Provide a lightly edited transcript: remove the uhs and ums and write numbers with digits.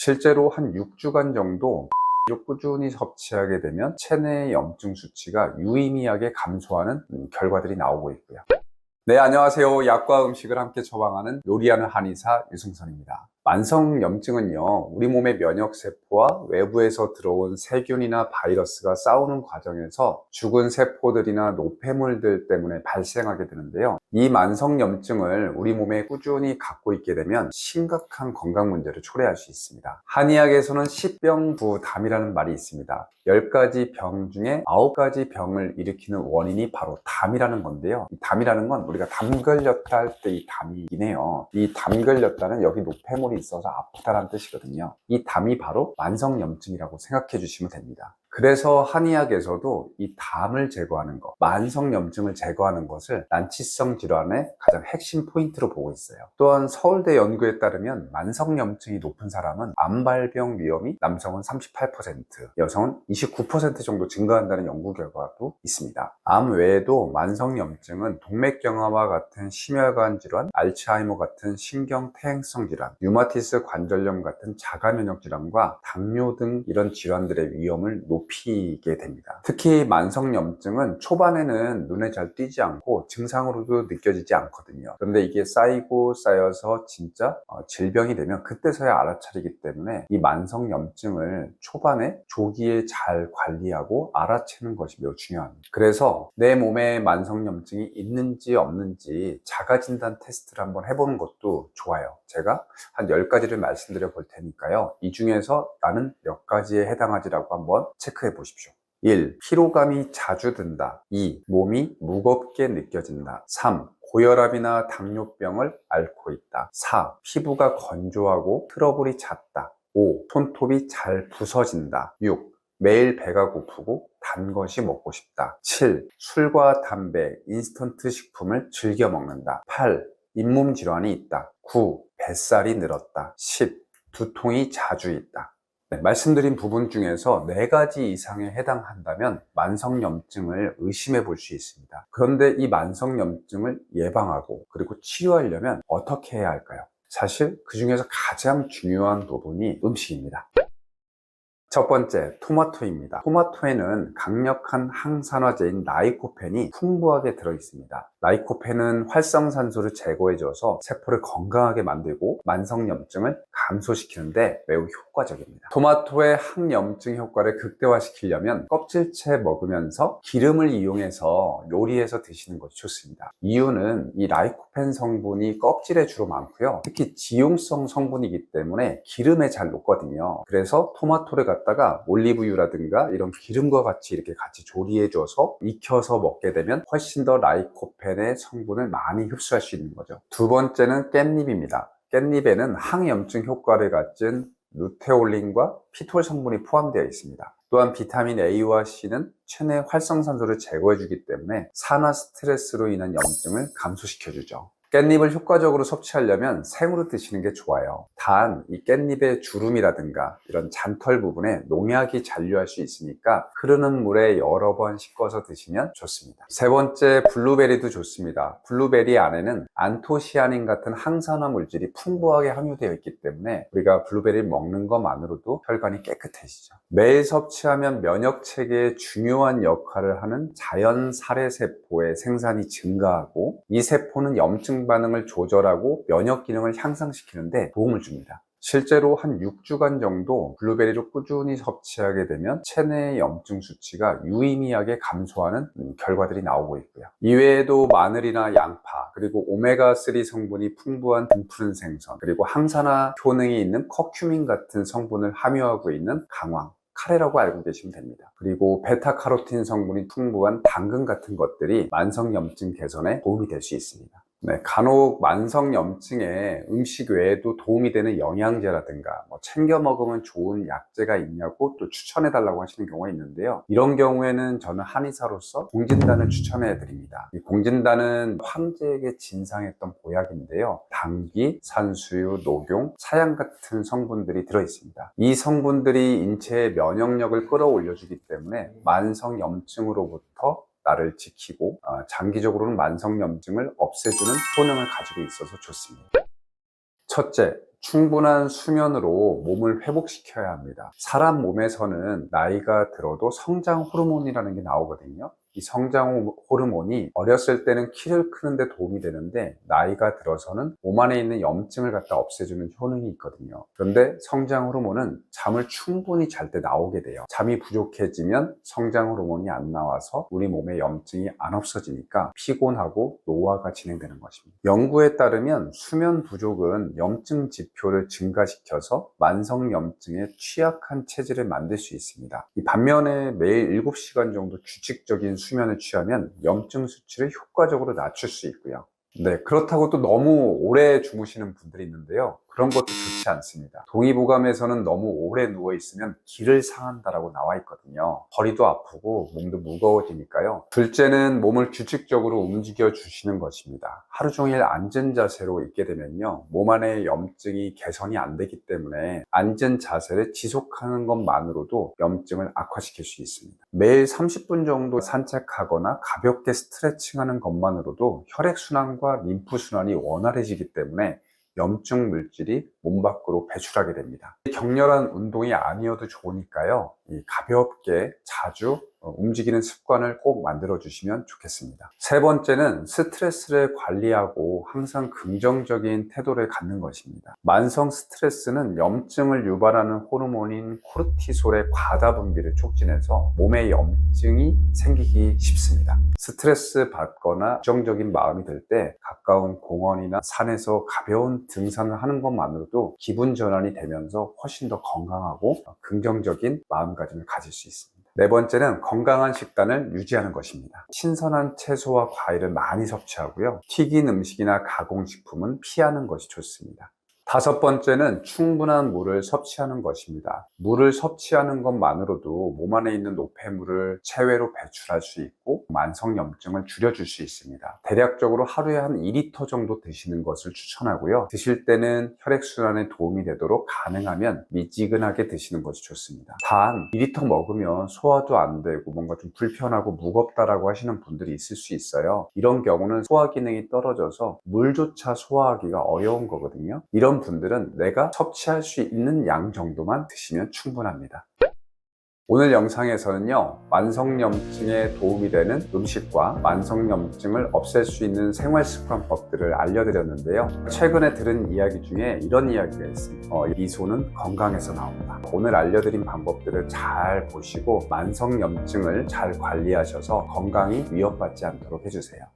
실제로 한 6주간 정도 꾸준히 섭취하게 되면 체내 염증 수치가 유의미하게 감소하는 결과들이 나오고 있고요. 네, 안녕하세요. 약과 음식을 함께 처방하는 요리하는 한의사 유승선입니다. 만성염증은요, 우리 몸의 면역세포와 외부에서 들어온 세균이나 바이러스가 싸우는 과정에서 죽은 세포들이나 노폐물들 때문에 발생하게 되는데요. 이 만성염증을 우리 몸에 꾸준히 갖고 있게 되면 심각한 건강 문제를 초래할 수 있습니다. 한의학에서는 십병부담이라는 말이 있습니다. 10가지 병 중에 9가지 병을 일으키는 원인이 바로 담이라는 건데요. 이 담이라는 건 우리가 담 걸렸다 할 때 이 담이긴 해요. 이 담 걸렸다는 여기 노폐물이 있어서 아프다라는 뜻이거든요. 이 담이 바로 만성염증이라고 생각해 주시면 됩니다. 그래서 한의학에서도 이 담을 제거하는 것, 만성염증을 제거하는 것을 난치성 질환의 가장 핵심 포인트로 보고 있어요. 또한 서울대 연구에 따르면 만성염증이 높은 사람은 암발병 위험이 남성은 38%, 여성은 29% 정도 증가한다는 연구 결과도 있습니다. 암 외에도 만성염증은 동맥경화와 같은 심혈관 질환, 알츠하이머 같은 신경퇴행성 질환, 류마티스 관절염 같은 자가면역 질환과 당뇨 등 이런 질환들의 위험을 높이게 됩니다. 특히 만성염증은 초반에는 눈에 잘 띄지 않고 증상으로도 느껴지지 않거든요. 그런데 이게 쌓이고 쌓여서 진짜 질병이 되면 그때서야 알아차리기 때문에 이 만성염증을 초반에 조기에 잘 관리하고 알아채는 것이 매우 중요합니다. 그래서 내 몸에 만성염증이 있는지 없는지 자가진단 테스트를 한번 해보는 것도 좋아요. 제가 한 10가지를 말씀드려 볼 테니까요. 이 중에서 나는 몇 가지에 해당하지라고 한번 체크해 보십시오. 1. 피로감이 자주 든다. 2. 몸이 무겁게 느껴진다. 3. 고혈압이나 당뇨병을 앓고 있다. 4. 피부가 건조하고 트러블이 잦다. 5. 손톱이 잘 부서진다. 6. 매일 배가 고프고 단 것이 먹고 싶다. 7. 술과 담배, 인스턴트 식품을 즐겨 먹는다. 8. 잇몸 질환이 있다. 9. 뱃살이 늘었다. 10. 두통이 자주 있다. 네, 말씀드린 부분 중에서 4가지 이상에 해당한다면 만성염증을 의심해 볼 수 있습니다. 그런데 이 만성염증을 예방하고 그리고 치료하려면 어떻게 해야 할까요? 사실 그 중에서 가장 중요한 부분이 음식입니다. 첫 번째, 토마토입니다. 토마토에는 강력한 항산화제인 라이코펜이 풍부하게 들어있습니다. 라이코펜은 활성산소를 제거해줘서 세포를 건강하게 만들고 만성염증을 감소시키는데 매우 효과적입니다. 토마토의 항염증 효과를 극대화시키려면 껍질째 먹으면서 기름을 이용해서 요리해서 드시는 것이 좋습니다. 이유는 이 라이코펜 성분이 껍질에 주로 많고요. 특히 지용성 성분이기 때문에 기름에 잘 녹거든요. 그래서 토마토를 갖다가 올리브유라든가 이런 기름과 같이 이렇게 같이 조리해줘서 익혀서 먹게 되면 훨씬 더 라이코펜의 성분을 많이 흡수할 수 있는 거죠. 두 번째는 깻잎입니다. 깻잎에는 항염증 효과를 가진 루테올린과 피톨 성분이 포함되어 있습니다. 또한 비타민 A와 C는 체내 활성산소를 제거해주기 때문에 산화 스트레스로 인한 염증을 감소시켜주죠. 깻잎을 효과적으로 섭취하려면 생으로 드시는 게 좋아요. 단, 이 깻잎의 주름이라든가 이런 잔털 부분에 농약이 잔류할 수 있으니까 흐르는 물에 여러 번 씻어서 드시면 좋습니다. 세 번째, 블루베리도 좋습니다. 블루베리 안에는 안토시아닌 같은 항산화 물질이 풍부하게 함유되어 있기 때문에 우리가 블루베리를 먹는 것만으로도 혈관이 깨끗해지죠. 매일 섭취하면 면역 체계에 중요한 역할을 하는 자연 살해세포의 생산이 증가하고 이 세포는 염증 반응을 조절하고 면역 기능을 향상시키는데 도움을 줍니다. 실제로 한 6주간 정도 블루베리를 꾸준히 섭취하게 되면 체내 염증 수치가 유의미하게 감소하는 결과들이 나오고 있고요. 이외에도 마늘이나 양파, 그리고 오메가3 성분이 풍부한 등푸른 생선, 그리고 항산화 효능이 있는 커큐민 같은 성분을 함유하고 있는 강황, 카레라고 알고 계시면 됩니다. 그리고 베타카로틴 성분이 풍부한 당근 같은 것들이 만성염증 개선에 도움이 될 수 있습니다. 네, 간혹 만성염증에 음식 외에도 도움이 되는 영양제라든가 챙겨 먹으면 좋은 약제가 있냐고 또 추천해 달라고 하시는 경우가 있는데요. 이런 경우에는 저는 한의사로서 공진단을 추천해 드립니다. 이 공진단은 황제에게 진상했던 보약인데요. 당귀, 산수유, 녹용, 사양 같은 성분들이 들어 있습니다. 이 성분들이 인체의 면역력을 끌어올려 주기 때문에 만성염증으로부터 나를 지키고 장기적으로는 만성염증을 없애주는 효능을 가지고 있어서 좋습니다. 첫째, 충분한 수면으로 몸을 회복시켜야 합니다. 사람 몸에서는 나이가 들어도 성장 호르몬이라는 게 나오거든요. 이 성장 호르몬이 어렸을 때는 키를 크는데 도움이 되는데 나이가 들어서는 몸 안에 있는 염증을 갖다 없애주는 효능이 있거든요. 그런데 성장 호르몬은 잠을 충분히 잘 때 나오게 돼요. 잠이 부족해지면 성장 호르몬이 안 나와서 우리 몸에 염증이 안 없어지니까 피곤하고 노화가 진행되는 것입니다. 연구에 따르면 수면 부족은 염증 지표를 증가시켜서 만성 염증에 취약한 체질을 만들 수 있습니다. 이 반면에 매일 7시간 정도 규칙적인 수면을 취하면 염증 수치를 효과적으로 낮출 수 있고요. 네, 그렇다고 또 너무 오래 주무시는 분들이 있는데요. 그런 것도 좋지 않습니다. 동의보감에서는 너무 오래 누워있으면 기를 상한다라고 나와 있거든요. 허리도 아프고 몸도 무거워지니까요. 둘째는 몸을 규칙적으로 움직여 주시는 것입니다. 하루 종일 앉은 자세로 있게 되면요. 몸 안에 염증이 개선이 안 되기 때문에 앉은 자세를 지속하는 것만으로도 염증을 악화시킬 수 있습니다. 매일 30분 정도 산책하거나 가볍게 스트레칭하는 것만으로도 혈액순환과 림프순환이 원활해지기 때문에 염증 물질이 몸 밖으로 배출하게 됩니다. 격렬한 운동이 아니어도 좋으니까요. 가볍게 자주 움직이는 습관을 꼭 만들어 주시면 좋겠습니다. 세 번째는 스트레스를 관리하고 항상 긍정적인 태도를 갖는 것입니다. 만성 스트레스는 염증을 유발하는 호르몬인 코르티솔의 과다 분비를 촉진해서 몸에 염증이 생기기 쉽습니다. 스트레스 받거나 부정적인 마음이 들 때 가까운 공원이나 산에서 가벼운 등산을 하는 것만으로도 기분 전환이 되면서 훨씬 더 건강하고 긍정적인 마음가짐을 가질 수 있습니다. 네 번째는 건강한 식단을 유지하는 것입니다. 신선한 채소와 과일을 많이 섭취하고요. 튀긴 음식이나 가공식품은 피하는 것이 좋습니다. 다섯 번째는 충분한 물을 섭취하는 것입니다. 물을 섭취하는 것만으로도 몸 안에 있는 노폐물을 체외로 배출할 수 있고 만성염증을 줄여줄 수 있습니다. 대략적으로 하루에 한 2리터 정도 드시는 것을 추천하고요. 드실 때는 혈액순환에 도움이 되도록 가능하면 미지근하게 드시는 것이 좋습니다. 단 2리터 먹으면 소화도 안 되고 뭔가 좀 불편하고 무겁다라고 하시는 분들이 있을 수 있어요. 이런 경우는 소화 기능이 떨어져서 물조차 소화하기가 어려운 거거든요. 이런 분들은 내가 섭취할 수 있는 양 정도만 드시면 충분합니다. 오늘 영상에서는요, 만성염증에 도움이 되는 음식과 만성염증을 없앨 수 있는 생활습관법들을 알려드렸는데요. 최근에 들은 이야기 중에 이런 이야기가 있습니다. 이 소는 건강에서 나온다. 오늘 알려드린 방법들을 잘 보시고 만성염증을 잘 관리하셔서 건강이 위협받지 않도록 해주세요.